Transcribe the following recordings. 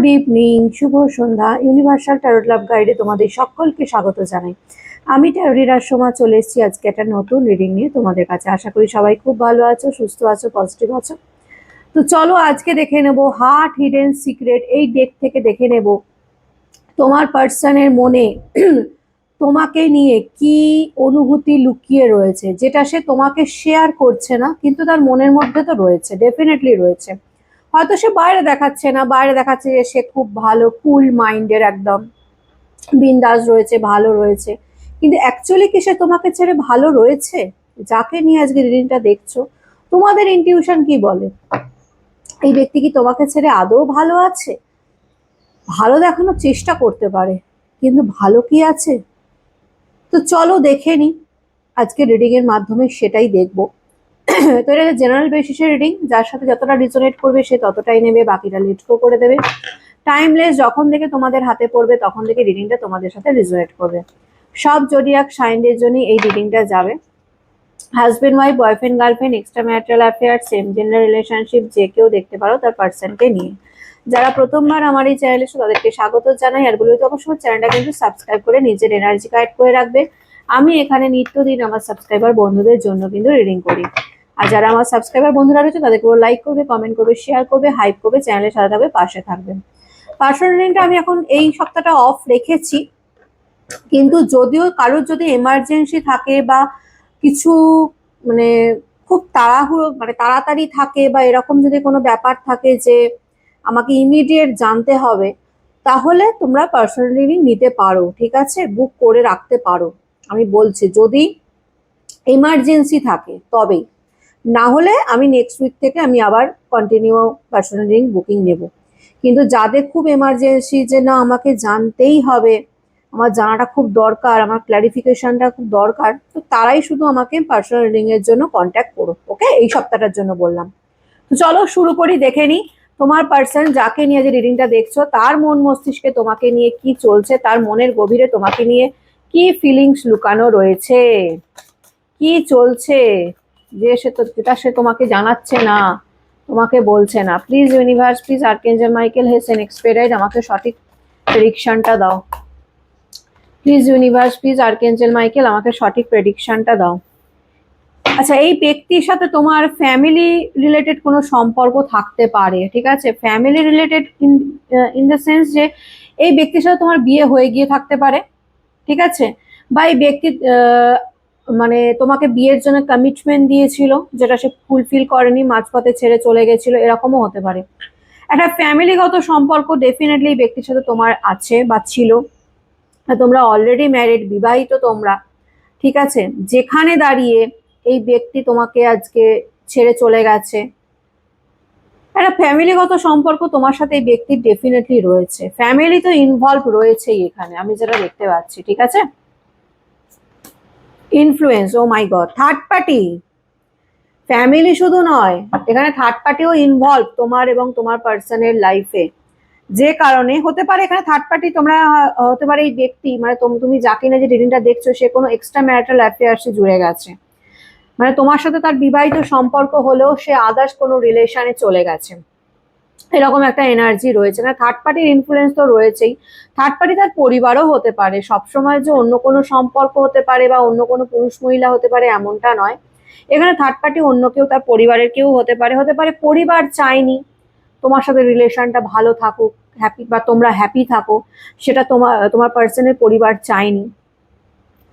Good evening, শুভ সন্ধ্যা। Universal tarot লাভ গাইডে তোমাদের সকলকে স্বাগত জানাই। আমি ট্যারোরির আশ্রমা চলে এসেছি আজকে একটা নতুন রিডিং নিয়ে তোমাদের কাছে। আশা করি সবাই খুব ভালো আছো, সুস্থ আছো, পজিটিভ আছো। তো চলো আজকে দেখে নেব হার্ট হিডেন সিক্রেট। এই ডেক থেকে দেখে নেব তোমার পার্সনের মনে তোমাকে নিয়ে কি অনুভূতি লুকিয়ে রয়েছে, যেটা সে তোমাকে শেয়ার করছে না, কিন্তু তার মনের মধ্যে তো রয়েছে, ডেফিনেটলি রয়েছে। হয়তো সে বাইরে দেখাচ্ছে না, বাইরে দেখাচ্ছে যে সে খুব ভালো কুল মাইন্ডের, একদম বিন্দাস রয়েছে, ভালো রয়েছে, কিন্তু অ্যাকচুয়ালি কি সে তোমাকে ছেড়ে ভালো রয়েছে? যাকে নিয়ে আজকে রিডিংটা দেখছো, তোমাদের ইনটিউশন কি বলে? এই ব্যক্তি কি তোমাকে ছেড়ে আদৌ ভালো আছে? ভালো দেখানোর চেষ্টা করতে পারে, কিন্তু ভালো কি আছে? তো চলো দেখে নি আজকে রিডিং এর মাধ্যমে, সেটাই দেখবো। তো এটা জেনারেল বেসিসের রিডিং, যার সাথে যতটা রিজোনেট করবে সে ততটাই নেবে, বাকিটা লেট গো করে দেবে। টাইমলেস, যখন থেকে তোমাদের হাতে পড়বে তখন থেকে রিডিংটা তোমাদের সাথে রিজোনেট করবে। সব জোডিয়াক সাইনদের জন্য এই রিডিংটা যাবে। Husband wife, boyfriend girlfriend, extra marital affair, same gender relationship, যে কেউ দেখতে পারো তার পার্সনকে নিয়ে। যারা প্রথমবার আমার এই চ্যানেলে এসে তাদেরকে স্বাগত জানাই, আর বলি তো অবশ্যই চ্যানেলটা কিন্তু সাবস্ক্রাইব করে নিজের এনার্জি গাইড করে রাখবে। আমি এখানে নিত্যদিন আমার সাবস্ক্রাইবার বন্ধুদের জন্য কিন্তু রিডিং করি। আর যারা আমার সাবস্ক্রাইবার বন্ধুরা রয়েছে তাদেরকে লাইক করবে, কমেন্ট করবে, শেয়ার করবে, হাইপ করবে, চ্যানেলের সাথে থাকবে, পাশে থাকবে। পার্সোনাল রিডিংটা আমি এখন এই সপ্তাহটা অফ রেখেছি, কিন্তু যদিও কারোর যদি এমার্জেন্সি থাকে বা কিছু মানে খুব তাড়াহুড়ো, মানে তাড়াতাড়ি থাকে, বা এরকম যদি কোনো ব্যাপার থাকে যে আমাকে ইমিডিয়েট জানতে হবে, তাহলে তোমরা পার্সোনাল রিডিং নিতে পারো, ঠিক আছে, বুক করে রাখতে পারো। আমি বলছি যদি এমার্জেন্সি থাকে তবেই, না হলে আমি নেক্সট উইক থেকে আমি আবার কন্টিনিউ পার্সোনাল রিডিং বুকিং নেব। কিন্তু যাদের খুব এমার্জেন্সি, যে না আমাকে জানতেই হবে, আমার জানাটা খুব দরকার, আমার ক্ল্যারিফিকেশনটা খুব দরকার, তো তারাই শুধু আমাকে পার্সোনাল রিডিং এর জন্য কন্ট্যাক্ট করো। ওকে, এই সপ্তাহটার জন্য বললাম। তো চলো শুরু করি, দেখে নি তোমার পার্সন যাকে নিয়ে যে রিডিংটা দেখছো তার মন মস্তিষ্কে তোমাকে নিয়ে কি চলছে, তার মনের গভীরে তোমাকে নিয়ে কি ফিলিংস লুকানো রয়েছে, কি চলছে, যে সে তো যেটা সে তোমাকে জানাচ্ছে না, তোমাকে বলছে না। Please universe, please archangel Michael হেসেন এক্সপেরাইট আমাকে সঠিক প্রেডিকশনটা দাও। Please universe, please archangel Michael আমাকে সঠিক প্রেডিকশনটা দাও। আচ্ছা, এই ব্যক্তির সাথে তোমার ফ্যামিলি রিলেটেড কোনো সম্পর্ক থাকতে পারে, ঠিক আছে, family related in the sense যে এই ব্যক্তির সাথে তোমার বিয়ে হয়ে গিয়ে থাকতে পারে, ঠিক আছে, বা এই ব্যক্তি মানে তোমাকে বিয়ের জন্য কমিটমেন্ট দিয়েছিল, যেটা সে ফুলফিল করেনি, মাঝপথে ছেড়ে চলে গেছিল, এরকমও হতে পারে। একটা ফ্যামিলিগত সম্পর্ক ডেফিনেটলি এই ব্যক্তির সাথে তোমার আছে বা ছিল। তোমরা অলরেডি ম্যারিড, বিবাহিত তোমরা, ঠিক আছে, যেখানে দাঁড়িয়ে এই ব্যক্তি তোমাকে আজকে ছেড়ে চলে গেছে, একটা ফ্যামিলিগত সম্পর্ক তোমার সাথে এই ব্যক্তির ডেফিনেটলি রয়েছে। ফ্যামিলি তো ইনভলভ রয়েছেই এখানে, আমি যেটা দেখতে পাচ্ছি, ঠিক আছে। ইনফ্লুয়েন্স, ও মাই গড, থার্ড পার্টি, ফ্যামিলি শুধু নয়, এখানে থার্ড পার্টিও ইনভলভ তোমার এবং তোমার পার্সনের লাইফে। যে কারণে হতে পারে এখানে থার্ড পার্টি তোমরা, হতে পারে এই ব্যক্তি, মানে তুমি যাকে না যে রিডিংটা দেখছো সে কোনো এক্সট্রা ম্যারিটাল অ্যাফেয়ার্সে জুড়ে গেছে, মানে তোমার সাথে তার বিবাহিত সম্পর্ক হলেও সে আদার্স কোনো রিলেশনে চলে গেছে, এরকম একটা এনার্জি রয়েছে। না, থার্ড পার্টির ইনফ্লুয়েন্স তো রয়েছেই, থার্ড পার্টি তার পরিবারও হতে পারে, সবসময় যে অন্য কোনো সম্পর্ক হতে পারে বা অন্য কোনো পুরুষ মহিলা হতে পারে এমনটা নয়। এখানে থার্ড পার্টি অন্য কেউ, তার পরিবারের কেউ হতে পারে, হতে পারে পরিবার চায়নি তোমার সাথে রিলেশনটা ভালো থাকুক, হ্যাপি, বা তোমরা হ্যাপি থাকো, সেটা তোমার পার্সনের পরিবার চায়নি,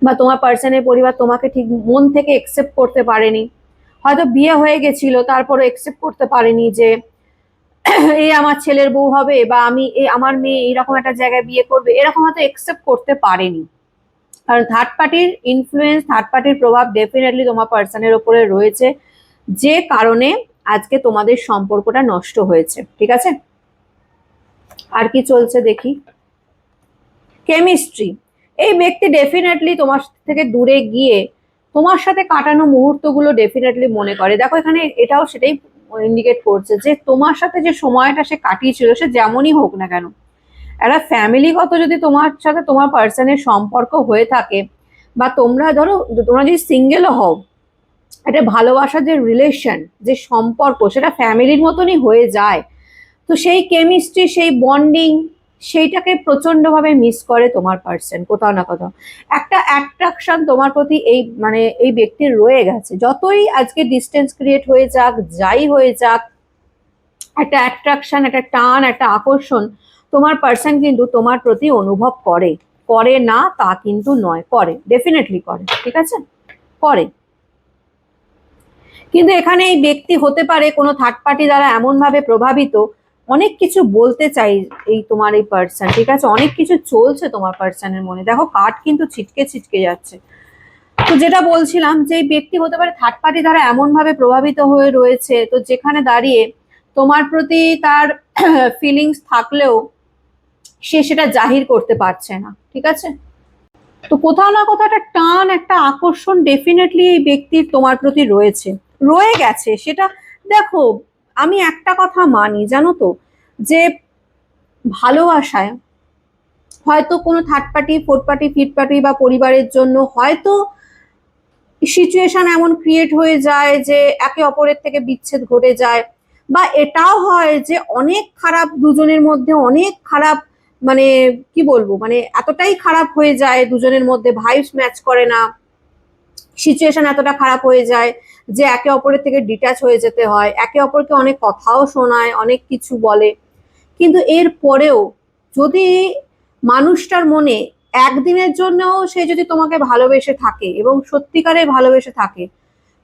বা তোমার পার্সনের পরিবার তোমাকে ঠিক মন থেকে একসেপ্ট করতে পারেনি। হয়তো বিয়ে হয়ে গেছিল, তারপরে একসেপ্ট করতে পারেনি যে এই আমার ছেলের বউ হবে, বা আমি আমার মেয়ে এইরকম একটা জায়গায় বিয়ে করবে, এরকম হয়তো একসেপ্ট করতে পারেনি। কারণ থার্ড পার্টির ইনফ্লুয়েন্স, থার্ড পার্টির প্রভাব ডেফিনেটলি তোমার পার্সনের ওপরে রয়েছে, যে কারণে আজকে তোমাদের সম্পর্কটা নষ্ট হয়েছে, ঠিক আছে। আর কি চলছে দেখি। কেমিস্ট্রি, এই ব্যক্তি ডেফিনেটলি তোমার থেকে দূরে গিয়ে তোমার সাথে কাটানো মুহূর্তগুলো ডেফিনেটলি মনে করে। দেখো এখানে এটাও সেটাই ইন্ডিকেট করছে যে তোমার সাথে যে সময়টা সে কাটিয়েছিল, সে যেমনই হোক না কেন, একটা ফ্যামিলিগত যদি তোমার সাথে তোমার পার্সনের সম্পর্ক হয়ে থাকে, বা তোমরা ধরো তোমরা যদি সিঙ্গেলও হও, একটা ভালোবাসার যে রিলেশন, যে সম্পর্ক, সেটা ফ্যামিলির মতনই হয়ে যায়। তো সেই কেমিস্ট্রি, সেই বন্ডিং, সেইটাকে প্রচন্ডভাবে মিস করে তোমার পার্সন কোথাও না কোথাও। একটা অ্যাট্রাকশন তোমার প্রতি এই মানে এই ব্যক্তির রয়ে গেছে, যতই আজকে ডিস্টেন্স ক্রিয়েট হয়ে যাক, যাই হয়ে যাক, একটা অ্যাট্রাকশন, একটা টান, একটা আকর্ষণ তোমার পার্সন কিন্তু তোমার প্রতি অনুভব করে। করে না তা কিন্তু নয়, করে, ডেফিনেটলি করে, ঠিক আছে, করে। কিন্তু এখানে এই ব্যক্তি হতে পারে কোনো থার্ড পার্টি দ্বারা এমন ভাবে প্রভাবিত, অনেক কিছু বলতে চাই এই তোমার এই পার্সন, ঠিক আছে, অনেক কিছু চলছে তোমার পার্সনের মনে। দেখো কার্ড কিন্তু ছিটকে ছিটকে যাচ্ছে। তো যেটা বলছিলাম যে এই ব্যক্তি হতে পারে থার্ড পার্টি দ্বারা এমন ভাবে প্রভাবিত হয়ে রয়েছে, তো যেখানে দাঁড়িয়ে তোমার প্রতি তার ফিলিংস থাকলেও সে সেটা জাহির করতে পারছে না, ঠিক আছে। তো কোথাও না কোথাও একটা টান, একটা আকর্ষণ ডেফিনেটলি এই ব্যক্তির তোমার প্রতি রয়েছে, রয়ে গেছে সেটা। দেখো আমি একটা কথা মানি, জানো তো, যে ভালোবাসায় হয়তো কোনো third party, fourth party, fifth party বা পরিবারের জন্য হয়তো সিচুয়েশন এমন ক্রিয়েট হয়ে যায় যে একে অপরের থেকে বিচ্ছেদ ঘটে যায়, বা এটাও হয় যে অনেক খারাপ, দুজনের মধ্যে অনেক খারাপ, মানে কি বলবো, মানে এতটাই খারাপ হয়ে যায় দুজনের মধ্যে, ভাইবস ম্যাচ করে না, সিচুয়েশন এতটা খারাপ হয়ে যায় যে একে অপরের থেকে ডিটাচ হয়ে যেতে হয়, একে অপরকে অনেক কথাও শোনায়, অনেক কিছু বলে। কিন্তু এর পরেও যদি মানুষটার মনে একদিনের জন্যও সে যদি তোমাকে ভালোবেসে থাকে এবং সত্যিকারে ভালোবেসে থাকে,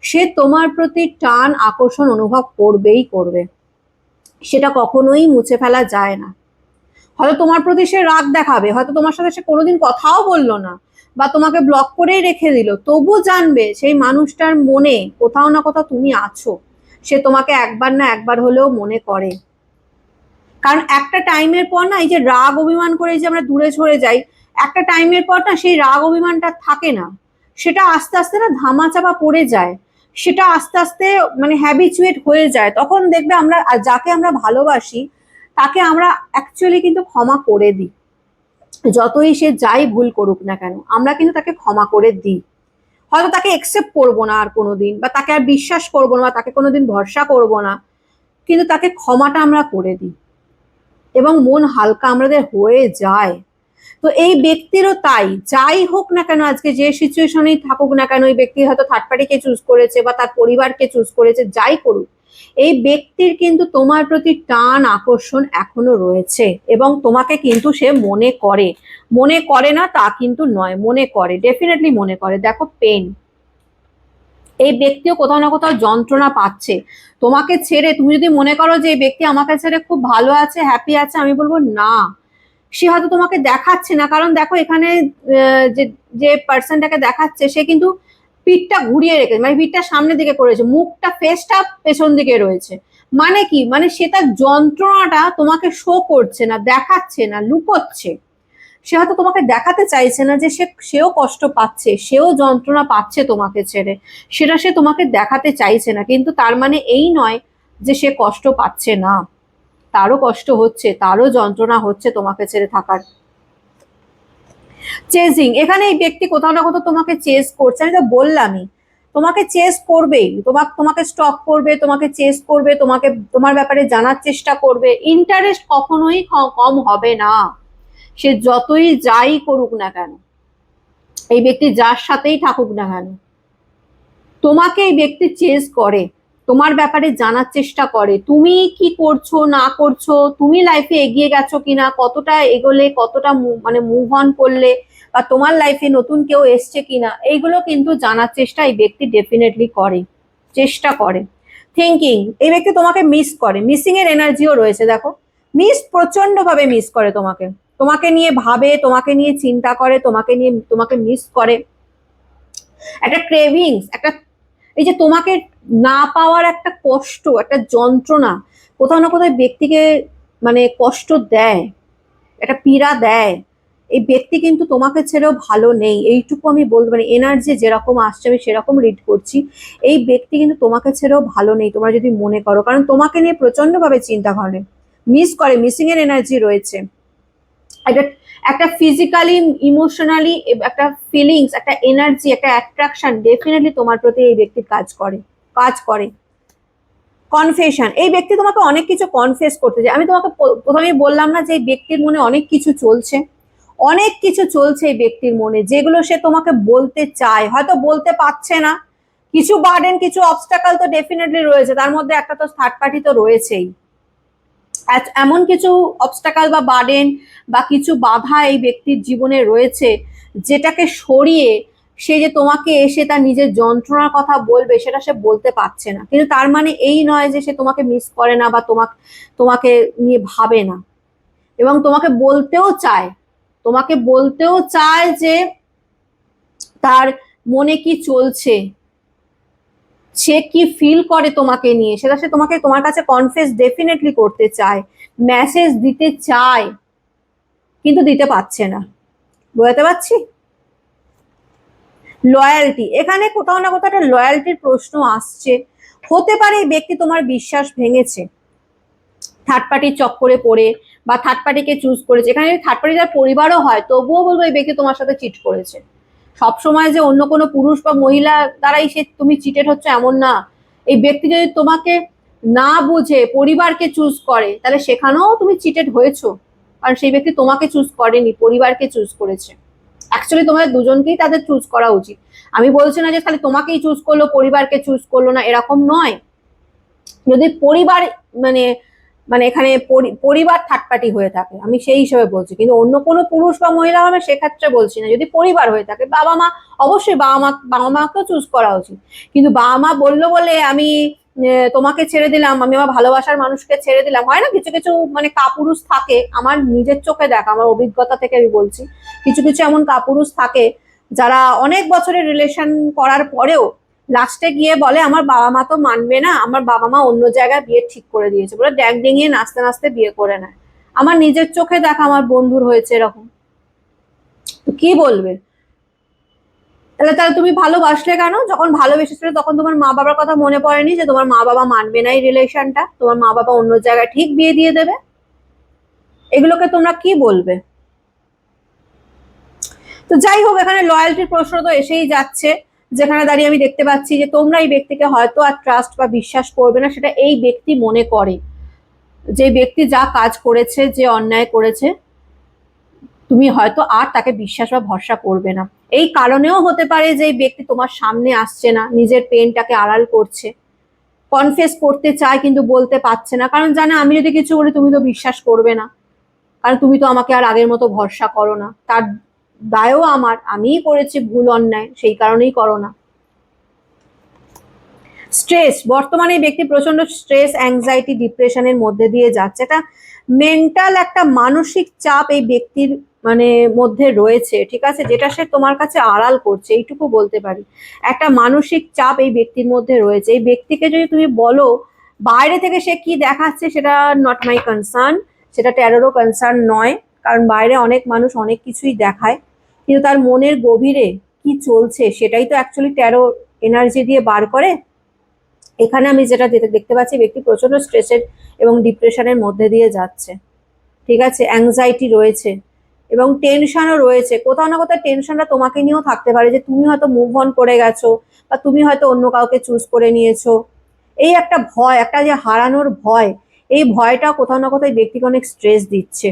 সে তোমার প্রতি টান আকর্ষণ অনুভব করবেই করবে, সেটা কখনোই মুছে ফেলা যায় না। হয়তো তোমার প্রতি সে রাগ দেখাবে, হয়তো তোমার সাথে সে কোনোদিন কথাও বললো না, বা তোমাকে ব্লক করেই রেখে দিল, তবু জানবে সেই মানুষটার মনে কোথাও না কোথাও তুমি আছো, সে তোমাকে একবার না একবার হলেও মনে করে। কারণ একটা টাইমের পর না, এই যে রাগ অভিমান করে যে আমরা দূরে সরে যাই, একটা টাইমের পর না সেই রাগ অভিমানটা থাকে না, সেটা আস্তে আস্তে না ধামাচাপা পড়ে যায়, সেটা আস্তে আস্তে মানে হ্যাবিচুয়েট হয়ে যায়। তখন দেখবে আমরা যাকে আমরা ভালোবাসি তাকে আমরা অ্যাকচুয়ালি কিন্তু ক্ষমা করে দিই, যতই সে যাই ভুল করুক না কেন আমরা কিন্তু তাকে ক্ষমা করে দিই। হয়তো তাকে একসেপ্ট করবো না আর কোনোদিন, বা তাকে আর বিশ্বাস করবো না, বা তাকে কোনোদিন ভরসা করবো না, কিন্তু তাকে ক্ষমাটা আমরা করে দিই এবং মন হালকা আমাদের হয়ে যায়। তো এই ব্যক্তিরও তাই, যাই হোক না কেন আজকে যে সিচুয়েশনেই থাকুক না কেন, এই ব্যক্তি হয়তো থার্ড পার্টিকে চুজ করেছে বা তার পরিবারকে চুজ করেছে, যাই করুক, এই ব্যক্তির কিন্তু তোমার প্রতি টান আকর্ষণ এখনো রয়েছে এবং তোমাকে কিন্তু সে মনে করে। মনে করে না তা কিন্তু নয়, মনে করে, ডেফিনেটলি মনে করে। দেখো পেন, এই ব্যক্তিও কোথাও না কোথাও যন্ত্রণা পাচ্ছে তোমাকে ছেড়ে। তুমি যদি মনে করো যে এই ব্যক্তি আমাকে ছেড়ে খুব ভালো আছে, হ্যাপি আছে, আমি বলবো না, সে হয়তো তোমাকে দেখাচ্ছে না। কারণ দেখো এখানে যে যে পার্সনটাকে দেখাচ্ছে সে কিন্তু পিঠটা ঘুরিয়ে রেখেছে, মানে পিঠটা সামনের দিকে করেছে, মুখটা, ফেসটা পেছন দিকে রয়েছে। মানে কি, মানে সে তার যন্ত্রণাটা তোমাকে শো করছে না, দেখাচ্ছে না, লুকোচ্ছে। সে হয়তো তোমাকে দেখাতে চাইছে না যে সেও কষ্ট পাচ্ছে, সেও যন্ত্রণা পাচ্ছে তোমাকে ছেড়ে, সেটা সে তোমাকে দেখাতে চাইছে না। কিন্তু তার মানে এই নয় যে সে কষ্ট পাচ্ছে না, তারও কষ্ট হচ্ছে, তারও যন্ত্রণা হচ্ছে তোমাকে ছেড়ে থাকার। চেজিং, এখানে এই ব্যক্তি কোথাও না কোথাও তোমাকে চেজ করছে, আমি তো বললামই, তোমাকে চেজ করবেই, তোমাকে স্টক করবে, তোমাকে চেজ করবে, তোমাকে তোমার ব্যাপারে জানার চেষ্টা করবে। ইন্টারেস্ট কখনোই কম হবে না, সে যতই যাই করুক না কেন, এই ব্যক্তি যার সাথেই থাকুক না কেন, তোমাকে এই ব্যক্তি চেজ করে, তোমার ব্যাপারে জানার চেষ্টা করে, তুমি কি করছো না করছো, তুমি লাইফে এগিয়ে গেছো কিনা, কতটা এগোলে, কতটা মানে মুভ অন করলে, বা তোমার লাইফে নতুন কেউ এসছে কিনা, এইগুলো কিন্তু জানার চেষ্টা এই ব্যক্তি ডেফিনেটলি করে, চেষ্টা করে। থিঙ্কিং, এই ব্যক্তি তোমাকে মিস করে, মিসিং এর এনার্জিও রয়েছে। দেখো প্রচন্ড ভাবে মিস করে তোমাকে, তোমাকে নিয়ে ভাবে, তোমাকে নিয়ে চিন্তা করে, তোমাকে মিস করে। একটা ক্রেভিংস, একটা এই যে তোমাকে না পাওয়ার একটা কষ্ট, একটা যন্ত্রণা কোথাও না কোথাও ব্যক্তিকে মানে কষ্ট দেয়, একটা পীড়া দেয়। এই ব্যক্তি কিন্তু তোমাকে ছেড়েও ভালো নেই, এইটুকু আমি বলতে পারি। এনার্জি যেরকম আসছে আমি সেরকম রিড করছি, এই ব্যক্তি কিন্তু তোমাকে ছেড়েও ভালো নেই, তোমরা যদি মনে করো, কারণ তোমাকে নিয়ে প্রচন্ড ভাবে চিন্তা করে, মিস করে, মিসিং এর এনার্জি রয়েছে। একটা একটা ফিজিক্যালি, ইমোশনালি, একটা ফিলিংস, একটা এনার্জি, একটা অ্যাট্রাকশন ডেফিনেটলি তোমার প্রতি এই ব্যক্তির কাজ করে, কাজ করে, কনফেশন, এই ব্যক্তি তোমাকে অনেক কিছু কনফেস করতে চায়। আমি তোমাকে প্রথমেই বললাম না যে এই ব্যক্তির মনে অনেক কিছু চলছে, অনেক কিছু চলছে এই ব্যক্তির মনে, যেগুলো সে তোমাকে বলতে চায়, হয়তো বলতে পারছে না। কিছু বার্ডেন, কিছু অবস্টাকল তো ডেফিনেটলি রয়েছে, তার মধ্যে একটা তো থার্ড পার্টি তো রয়েছেই। এমন কিছু অবস্টাকল বা বার্ডেন বা কিছু বাধা এই ব্যক্তির জীবনে রয়েছে, যেটাকে সরিয়ে সে যে তোমাকে এসে তার নিজের যন্ত্রণার কথা বলবে, সেটা সে বলতে পারছে না। কিন্তু তার মানে এই নয় যে সে তোমাকে মিস করে না বা তোমাকে নিয়ে ভাবে না, এবং তোমাকে বলতেও চায়, তোমাকে বলতেও চায় যে তার মনে কি চলছে, সে কি ফিল করে তোমাকে নিয়ে, সেটা সে তোমার কাছে কনফেস ডেফিনেটলি করতে চায়, মেসেজ দিতে চায়, কিন্তু দিতে পারছে না। বোঝাতে পারছি? লয়ালটি, এখানে কোথাও না কোথাও একটা লয়ালটির প্রশ্ন আসছে। হতে পারে এই ব্যক্তি তোমার বিশ্বাস ভেঙেছে, থার্ড পার্টির চক্করে পড়ে বা থার্ড পার্টিকে চুজ করেছে। এখানে যদি থার্ড পার্টি যার পরিবারও হয়, তবুও বলবো এই ব্যক্তি তোমার সাথে চিট করেছে। সবসময় যে অন্য কোনো পুরুষ বা মহিলা দ্বারাই সে তুমি চিটেড হচ্ছে এমন না। এই ব্যক্তি যদি তোমাকে না বুঝে পরিবারকে চুজ করে, তাহলে সেখানেও তুমি চিটেড হয়েছো, কারণ সেই ব্যক্তি তোমাকে চুজ করেনি, পরিবারকে চুজ করেছে। অ্যাকচুয়ালি তোমাদের দুজনকেই তাদের চুজ করা উচিত। আমি বলছি না যে খালি তোমাকেই চুজ করলো, পরিবারকে চুজ করলো না, এরকম নয়। যদি পরিবার মানে মানে এখানে পরিবার থার্ড পার্টি হয়ে থাকে, আমি সেই হিসেবে বলছি, কিন্তু অন্য কোনো পুরুষ বা মহিলা হবে সেক্ষেত্রে বলছি না। যদি পরিবার হয়ে থাকে, বাবা মা, অবশ্যই বাবা মাকেও চুজ করা উচিত, কিন্তু বাবা মা বললো বলে আমি তোমাকে ছেড়ে দিলাম, আমি আমার ভালোবাসার মানুষকে ছেড়ে দিলাম, হয় না কিছু কিছু মানে কাপুরুষ থাকে, আমার নিজের চোখে দেখা, আমার অভিজ্ঞতা থেকে আমি বলছি, কিছু কিছু এমন কাপুরুষ থাকে যারা অনেক বছরের রিলেশন করার পরেও লাস্টে গিয়ে বলে আমার বাবা মা তো মানবে না, আমার বাবা মা অন্য জায়গায় বিয়ে ঠিক করে দিয়েছে বলে ড্যাগ ডেঙিয়ে নাচতে নাচতে বিয়ে করে নেয়। আমার নিজের চোখে দেখা, আমার বন্ধুর হয়েছে এরকম। তো কি বলবে? তাহলে তাহলে তুমি ভালোবাসলে কেন? যখন ভালোবেসেছিলে তখন তোমার মা বাবার কথা মনে পড়েনি যে তোমার মা বাবা মানবে না এই রিলেশনটা, তোমার মা বাবা অন্য জায়গায় ঠিক বিয়ে দিয়ে দেবে? এগুলোকে তোমরা কি বলবে? তো যাই হোক, এখানে লয়্যালটির প্রশ্ন তো এসেই যাচ্ছে, যেখানে দাঁড়িয়ে আমি দেখতে পাচ্ছি যে তোমরা এই ব্যক্তিকে হয়তো আর ট্রাস্ট বা বিশ্বাস করবে না, সেটা এই ব্যক্তি মনে করে। যে ব্যক্তি যা কাজ করেছে, যে অন্যায় করেছে, তুমি হয়তো আর তাকে বিশ্বাস বা ভরসা করবে না। এই কারণেও হতে পারে যে এই ব্যক্তি তোমার সামনে আসছে না, নিজের পেনটাকে আড়াল করছে, কনফেস করতে চায় কিন্তু বলতে পারছে না, কারণ জানে আমি যদি কিছু বলি তুমি তো বিশ্বাস করবে না, কারণ তুমি তো আমাকে আর আগের মতো ভরসা করো না, তার দায়ও আমার, আমিই করেছি ভুল অন্যায়, সেই কারণেই করো না। স্ট্রেস, বর্তমানে এই ব্যক্তি প্রচন্ড স্ট্রেস, অ্যাংজাইটি, ডিপ্রেশনের মধ্যে দিয়ে যাচ্ছে। এটা মেন্টাল একটা মানসিক চাপ এই ব্যক্তির মানে মধ্যে রয়েছে, ঠিক আছে, যেটা সে তোমার কাছে আড়াল করছে, এইটুকু বলতে পারি। একটা মানসিক চাপ এই ব্যক্তির মধ্যে রয়েছে। এই ব্যক্তিকে যদি তুমি বলো বাইরে থেকে সে কি দেখাচ্ছে, সেটা নট মাই কনসার্ন, সেটা ট্যারোরও কনসার্ন নয়, কারণ বাইরে অনেক মানুষ অনেক কিছুই দেখায়, কিন্তু তার মনের গভীরে কি চলছে সেটাই তো অ্যাকচুয়ালি ট্যারো এনার্জি দিয়ে বার করে। এখানে আমি যেটা দেখতে পাচ্ছি, ব্যক্তি প্রচন্ড স্ট্রেসের এবং ডিপ্রেশনের মধ্যে দিয়ে যাচ্ছে, ঠিক আছে, অ্যাংজাইটি রয়েছে এবং টেনশনও রয়েছে। কোথাও না কোথাও টেনশনটা তোমাকে নিয়েও থাকতে পারে, যে তুমি হয়তো মুভ অন করে গেছো বা তুমি হয়তো অন্য কাউকে চুজ করে নিয়েছো। এই একটা ভয়, একটা যে হারানোর ভয়, এই ভয়টা কোথাও না কোথাও ব্যক্তিকে অনেক স্ট্রেস দিচ্ছে।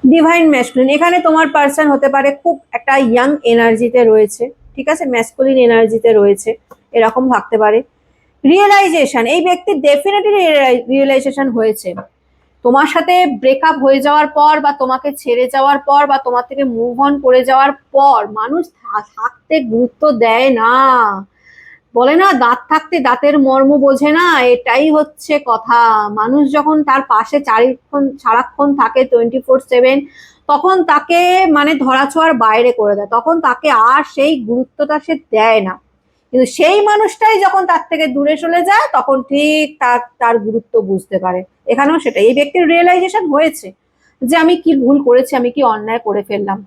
ডিভাইন ম্যাসকুলিন, এখানে তোমার পার্সন হতে পারে খুব একটা ইয়াং এনার্জিতে রয়েছে, ঠিক আছে, ম্যাসকুলিন এনার্জিতে রয়েছে, এরকম থাকতে পারে। রিয়েলাইজেশন, এই ব্যক্তির ডেফিনেটলি রিয়েলাইজেশন হয়েছে তোমার সাথে ব্রেকআপ হয়ে যাওয়ার পর বা তোমাকে ছেড়ে যাওয়ার পর বা তোমার থেকে মুভ অন করে যাওয়ার পর মানুষ থাকতে গুরুত্ব দেয় না। বলে না দাঁত থাকতে দাঁতের মর্ম বোঝে না, এটাই হচ্ছে কথা। মানুষ যখন তার পাশে সারাক্ষণ থাকে 24/7, তখন তাকে মানে ধরাছোঁয়ার বাইরে করে দেয়, তখন তাকে আর সেই গুরুত্বটা সে দেয় না। কিন্তু সেই মানুষটাই যখন তার থেকে দূরে চলে যায়, তখন ঠিক তার গুরুত্ব বুঝতে পারে। এখানেও সেটা, এই ব্যক্তির রিয়েলাইজেশন হয়েছে যে আমি কি ভুল করেছি, আমি কি অন্যায় করে ফেললাম,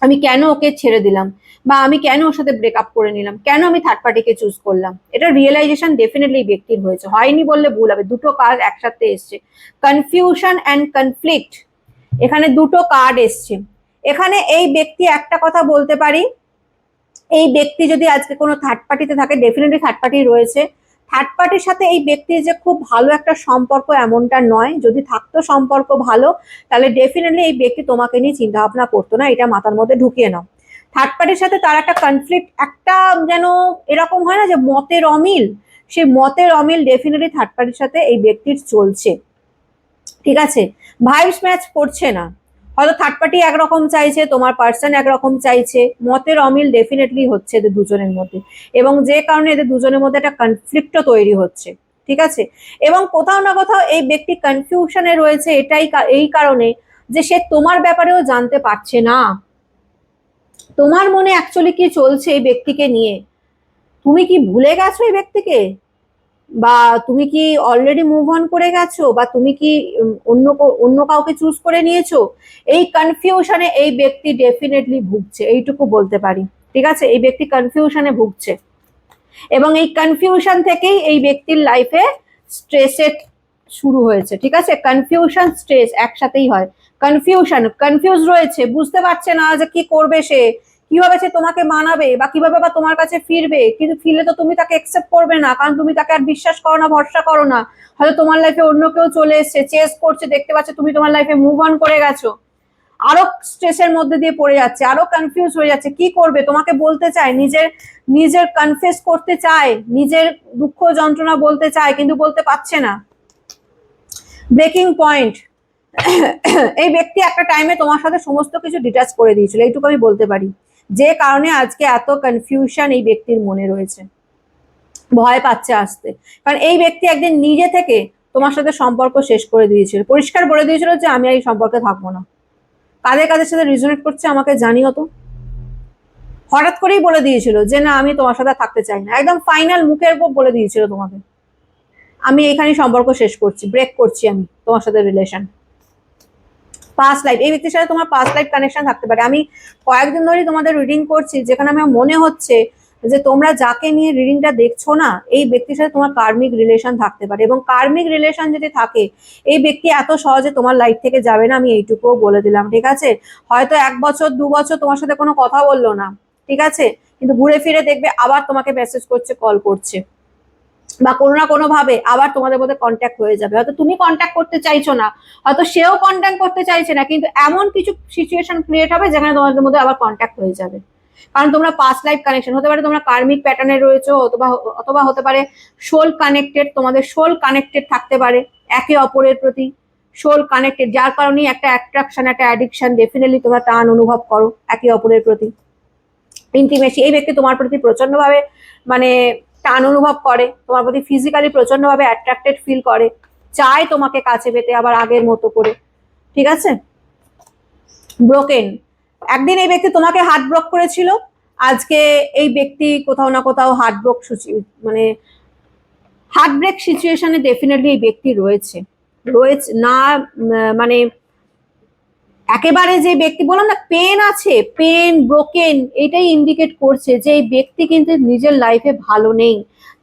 আমি কেন ওকে ছেড়ে দিলাম, বা আমি কেন ওর সাথে ব্রেকআপ করে নিলাম, কেন আমি থার্ড পার্টিকে চুজ করলাম। এটা রিয়েলাইজেশন ডেফিনেটলি ব্যক্তির হয়েছে, হয়নি বললে ভুল হবে, দুটো কার্ড একসাথে এসছে, কনফিউশন অ্যান্ড কনফ্লিক্ট, এখানে দুটো কার্ড এসছে। এখানে এই ব্যক্তি একটা কথা বলতে পারি, এই ব্যক্তি যদি আজকে কোনো থার্ড পার্টিতে থাকে, ডেফিনেটলি থার্ড পার্টি রয়েছে, থার্ড পার্টির সাথে এই ব্যক্তির যে খুব ভালো একটা সম্পর্ক এমনটা নয়, যদি থাকতো সম্পর্ক ভালো তাহলে ডেফিনেটলি এই ব্যক্তি তোমাকে নিয়ে চিন্তা ভাবনা করতো না, এটা মাথার মধ্যে ঢুকিয়ে নাও। থার্ড পার্টির সাথে তার একটা কনফ্লিক্ট, একটা যেন এরকম হয় না যে মতের অমিল, সেই মতের অমিল ডেফিনেটলি থার্ড পার্টির সাথে এই ব্যক্তির চলছে, ঠিক আছে? ভাইবস ম্যাচ করছে না, হয়তো থার্ড পার্টি একরকম চাইছে, তোমার পার্সন একরকম চাইছে, মতের অমিল ডেফিনেটলি হচ্ছে এদের দুজনের মধ্যে, এবং যে কারণে এদের দুজনের মধ্যে একটা কনফ্লিক্টও তৈরি হচ্ছে, ঠিক আছে? এবং কোথাও না কোথাও এই ব্যক্তি কনফিউশনে রয়েছে এই কারণে যে সে তোমার ব্যাপারেও জানতে পারছে না তোমার মনে অ্যাকচুয়ালি কি চলছে এই ব্যক্তিকে নিয়ে। তুমি কি ভুলে গেছো এই ব্যক্তিকে, বা তুমি কি অলরেডি মুভ অন করে গেছো, বা তুমি কি অন্য কাউকে চুজ করে নিয়েছো? এই কনফিউশনে এই ব্যক্তি ডেফিনেটলি ভুগছে, এইটুকু বলতে পারি, ঠিক আছে? এই ব্যক্তি কনফিউশনে ভুগছে, এবং এই কনফিউশন থেকেই এই ব্যক্তির লাইফে স্ট্রেসের শুরু হয়েছে, ঠিক আছে? কনফিউশন স্ট্রেস একসাথেই হয়। কনফিউজ রয়েছে, বুঝতে পারছে না যে কি করবে সে, কিভাবে সে তোমাকে মানাবে, বা কিভাবে বা তোমার কাছে ফিরবে, কিন্তু ফিরলে তো তুমি তাকে একসেপ্ট করবে না, কারণ তুমি তাকে আর বিশ্বাস করো না, ভরসা করো না। হয়তো তোমার লাইফে অন্য কেউ চলে এসছে, চেস করছে, দেখতে পাচ্ছে তুমি তোমার লাইফে মুভ অন করে গেছো, আরো স্ট্রেসের মধ্যে দিয়ে পড়ে যাচ্ছে, আরো কনফিউজ হয়ে যাচ্ছে, কি করবে? তোমাকে বলতে চায়, নিজের নিজের কনফেস করতে চায়, নিজের দুঃখ যন্ত্রণা বলতে চায়, কিন্তু বলতে পারছে না। ব্রেকিং পয়েন্ট, এই ব্যক্তি একটা টাইমে তোমার সাথে সমস্ত কিছু ডিটাচ করে দিয়েছিল, এইটুকু আমি বলতে পারি, যে কারণে আজকে এত কনফিউশন এই ব্যক্তির মনে রয়েছে, ভয় পাচ্ছে আসতে। কারণ এই ব্যক্তি একদিন নিজে থেকে তোমার সাথে সম্পর্ক শেষ করে দিয়েছিল, পরিষ্কার বলে দিয়েছিল যে আমি এই সম্পর্কে থাকবো না। কাদের কাদের সাথে রিজনেট করছে আমাকে জানিও তো। হঠাৎ করেই বলে দিয়েছিল যে না আমি তোমার সাথে থাকতে চাই না, একদম ফাইনাল মুখের উপর বলে দিয়েছিল তোমাকে, আমি এখানে সম্পর্ক শেষ করছি, ব্রেক করছি আমি তোমার সাথে রিলেশন। পাস্ট লাইফ, এই ব্যক্তির সাথে তোমার পাস্ট লাইফ কানেকশন থাকতে পারে। আমি কয়েকদিন ধরেই তোমাদের রিডিং করছি, যেখানে আমার মনে হচ্ছে যে তোমরা যাকে নিয়ে রিডিংটা দেখছো না, এই ব্যক্তির সাথে তোমার কার্মিক রিলেশন থাকতে পারে, এবং কার্মিক রিলেশন যদি থাকে এই ব্যক্তি এত সহজে তোমার লাইফ থেকে যাবে না, আমি এইটুকুও বলে দিলাম, ঠিক আছে? হয়তো 1 বছর 2 বছর তোমার সাথে কোনো কথা বললো না, ঠিক আছে, কিন্তু ঘুরে ফিরে দেখবে আবার তোমাকে মেসেজ করছে, কল করছে, বা কোনো না কোনো ভাবে আবার তোমাদের মধ্যে কন্ট্যাক্ট হয়ে যাবে। হয়তো তুমি কন্ট্যাক্ট করতে চাইছো না, হয়তো সেও কন্ট্যাক্ট করতে চাইছে না, কিন্তু এমন কিছু সিচুয়েশন ক্রিয়েট হবে যেখানে তোমাদের মধ্যে আবার কন্ট্যাক্ট হয়ে যাবে, কারণ তোমরা পাস্ট লাইফ কানেকশন, হতে পারে তোমরা কার্মিক প্যাটার্নে রয়েছো, অথবা অথবা হতে পারে সোল কানেক্টেড, তোমাদের সোল কানেক্টেড থাকতে পারে একে অপরের প্রতি, সোল কানেক্টেড, যার কারণে একটা অ্যাট্রাকশন, একটা অ্যাডিকশন ডেফিনেটলি তোমরা টান অনুভব করো একে অপরের প্রতি। ইন্টিমেসি, এই ব্যক্তি তোমার প্রতি প্রচন্ডভাবে মানে টান অনুভব করে, তোমার প্রতি ফিজিক্যালি প্রচন্ডভাবে অ্যাট্রাক্টেড ফিল করে, চায় তোমাকে কাছে পেতে আবার আগের মতো করে, ঠিক আছে? ব্রোকেন, একদিন এই ব্যক্তি তোমাকে হার্ট ব্রোক করেছিল, আজকে এই ব্যক্তি কোথাও না কোথাও হার্ট ব্রোক মানে হার্ট ব্রেক সিচুয়েশনে ডেফিনেটলি এই ব্যক্তি রয়েছে, রয়েছে না মানে একেবারে যে ব্যক্তি বললাম না পেন আছে, পেন ব্রোকেন, এটাই ইন্ডিকেট করছে যে এই ব্যক্তি কিন্তু নিজের লাইফে ভালো নেই,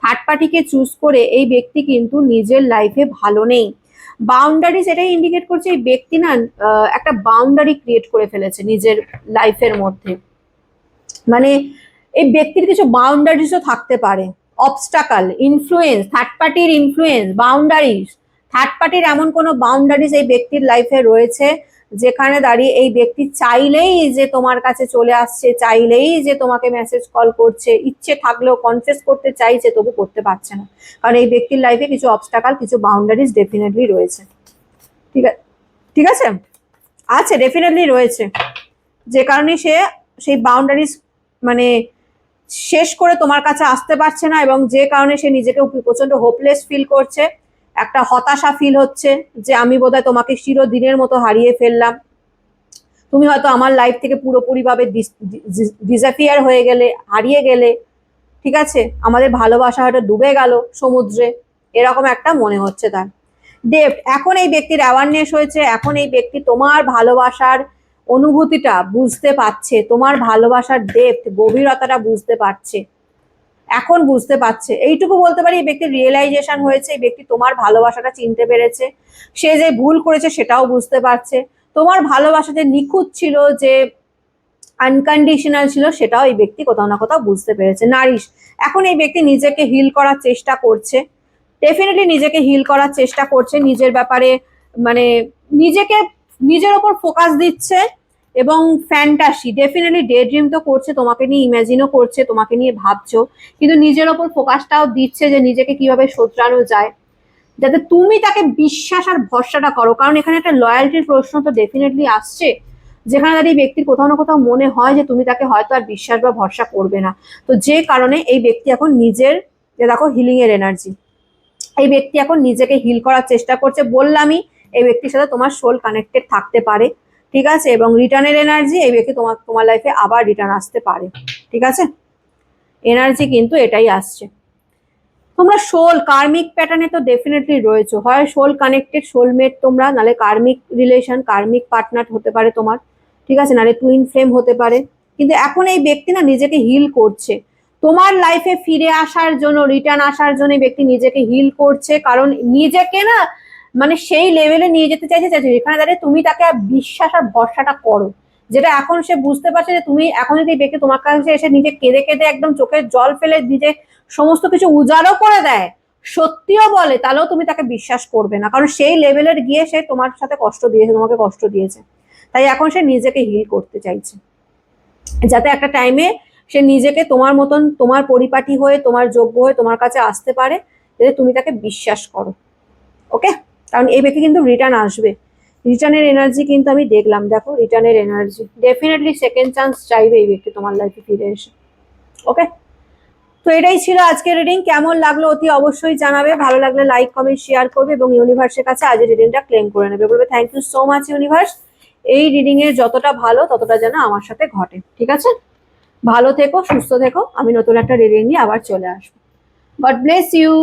থার্ড পার্টিকে চুজ করে এই ব্যক্তি কিন্তু নিজের লাইফে ভালো নেই। বাউন্ডারিজ এটাই ইন্ডিকেট করছে এই ব্যক্তি না একটা বাউন্ডারি ক্রিয়েট করে ফেলেছে নিজের লাইফের মধ্যে, মানে এই ব্যক্তির কিছু বাউন্ডারিজও থাকতে পারে, অবস্টাকাল, ইনফ্লুয়েন্স, থার্ড পার্টির ইনফ্লুয়েন্স, বাউন্ডারিজ, থার্ড পার্টির এমন কোনো বাউন্ডারিজ এই ব্যক্তির লাইফে রয়েছে যেখানে দাঁড়িয়ে এই ব্যক্তি চাইলেই যে তোমার কাছে চলে আসছে, চাইলেই যে তোমাকে মেসেজ কল করছে, ইচ্ছে থাকলেও কনফেস করতে চাইছে তবু করতে পারছে না, কারণ এই ব্যক্তির লাইফে কিছু অবস্টাকাল, কিছু বাউন্ডারিজ ডেফিনেটলি রয়েছে, ঠিক আছে? ঠিক আছে, আছে, ডেফিনেটলি রয়েছে, যে কারণে সে সেই বাউন্ডারিজ মানে শেষ করে তোমার কাছে আসতে পারছে না, এবং যে কারণে সে নিজেকে প্রচন্ড হোপলেস ফিল করছে, একটা হতাশা ফিল হচ্ছে যে আমি বোধহয় তোমাকে চিরদিনের মতো হারিয়ে ফেললাম, তুমি হয়তো আমার লাইফ থেকে পুরোপুরিভাবে ডিসঅ্যাপিয়ার হয়ে গেলে, হারিয়ে গেলে, ঠিক আছে, আমাদের ভালোবাসা হয়তো ডুবে গেল সমুদ্রে, এরকম একটা মনে হচ্ছে তার। ডেপথ, এখন এই ব্যক্তির অ্যাওয়ারনেস হয়েছে, এখন এই ব্যক্তি তোমার ভালোবাসার অনুভূতিটা বুঝতে পারছে, তোমার ভালোবাসার ডেপথ, গভীরতাটা বুঝতে পারছে, এখন বুঝতে পারছে, এইটুকু বলতে পারি এই ব্যক্তির রিয়েলাইজেশন হয়েছে, এই ব্যক্তি তোমার ভালোবাসাটা চিনতে পেরেছে, সে যে ভুল করেছে সেটাও বুঝতে পারছে, তোমার ভালোবাসা যে নিখুঁত ছিল, যে আনকন্ডিশনাল ছিল, সেটাও এই ব্যক্তি কোথাও না কোথাও বুঝতে পেরেছে। নারিশ, এখন এই ব্যক্তি নিজেকে হিল করার চেষ্টা করছে, ডেফিনেটলি নিজেকে হিল করার চেষ্টা করছে, নিজের ব্যাপারে মানে নিজেকে নিজের ওপর ফোকাস দিচ্ছে এবং ফ্যান্টাসি, ডেফিনেটলি ডে ড্রিম তো করছে, তোমাকে নিয়ে ইমাজিনও করছে, তোমাকে নিয়ে ভাবছো, কিন্তু নিজের ওপর ফোকাসটাও দিচ্ছে যে নিজেকে কিভাবে শোধরানো যায়, যাতে তুমি তাকে বিশ্বাস আর ভরসাটা করো। কারণ এখানে একটা লয়্যালটির প্রশ্ন তো ডেফিনেটলি আসছে, যেখানে দাঁড়িয়ে ব্যক্তির কোথাও না কোথাও মনে হয় যে তুমি তাকে হয়তো আর বিশ্বাস বা ভরসা করবে না। তো যে কারণে এই ব্যক্তি এখন নিজের, যে দেখো হিলিং এর এনার্জি, এই ব্যক্তি এখন নিজেকে হিল করার চেষ্টা করছে। বললামই এই ব্যক্তির সাথে তোমার সোল কানেক্টেড থাকতে পারে, ঠিক আছে, এবং রিটার্নের এনার্জি, এই ব্যক্তি তোমার লাইফে আবার রিটার্ন আসতে পারে, ঠিক আছে, এনার্জি কিন্তু এটাই আসছে। তোমরা সোল কার্মিক প্যাটার্নে তো ডেফিনেটলি রয়েছো, হয় সোল কানেক্টেড সোলমেট তোমরা, নালে কার্মিক রিলেশন কার্মিক পার্টনার হতে পারে তোমার, ঠিক আছে, নালে টুইন ফ্লেম হতে পারে। কিন্তু এখন এই ব্যক্তি না নিজেকে হিল করছে, তোমার লাইফে ফিরে আসার জন্য, রিটার্ন আসার জন্য এই ব্যক্তি নিজেকে হিল করছে, কারণ নিজেকে না মানে সেই লেভেলে নিয়ে যেতে চাইছে এখানে দাঁড়িয়ে তুমি তাকে বিশ্বাস আর ভরসাটা করো, যেটা এখন সে বুঝতে পারছে যে তুমি এখন যদি ব্যক্তি তোমার কাছে এসে নিজে কেঁদে কেঁদে একদম চোখের জল ফেলে নিজে সমস্ত কিছু উজাড়ও করে দেয়, সত্যিও বলে, তাহলেও তুমি তাকে বিশ্বাস করবে না, কারণ সেই লেভেলের গিয়ে সে তোমার সাথে কষ্ট দিয়েছে, তোমাকে কষ্ট দিয়েছে। তাই এখন সে নিজেকে হিল করতে চাইছে, যাতে একটা টাইমে সে নিজেকে তোমার মতন, তোমার পরিপাটি হয়ে, তোমার যোগ্য হয়ে তোমার কাছে আসতে পারে, যাতে তুমি তাকে বিশ্বাস করো। ওকে, কারণ এই ব্যক্তি কিন্তু রিটার্ন আসবে, রিটার্নের এনার্জি কিন্তু আমি দেখলাম, দেখো রিটার্নের এনার্জি, ডেফিনেটলি সেকেন্ড চান্স চাইবে এই ব্যক্তি তোমার লাইফে ফিরে এসে। ওকে, তো এটাই ছিল আজকের রিডিং। কেমন লাগলো অতি অবশ্যই জানাবে, ভালো লাগলে লাইক কমেন্ট শেয়ার করবে এবং ইউনিভার্সের কাছে আজকের রিডিংটা ক্লেম করে নেবে, বলবে thank you so much universe, এই রিডিং এর যতটা ভালো ততটা যেন আমার সাথে ঘটে, ঠিক আছে। ভালো থেকো, সুস্থ থেকো, আমি নতুন একটা রিডিং নিয়ে আবার চলে আসবো। God bless you.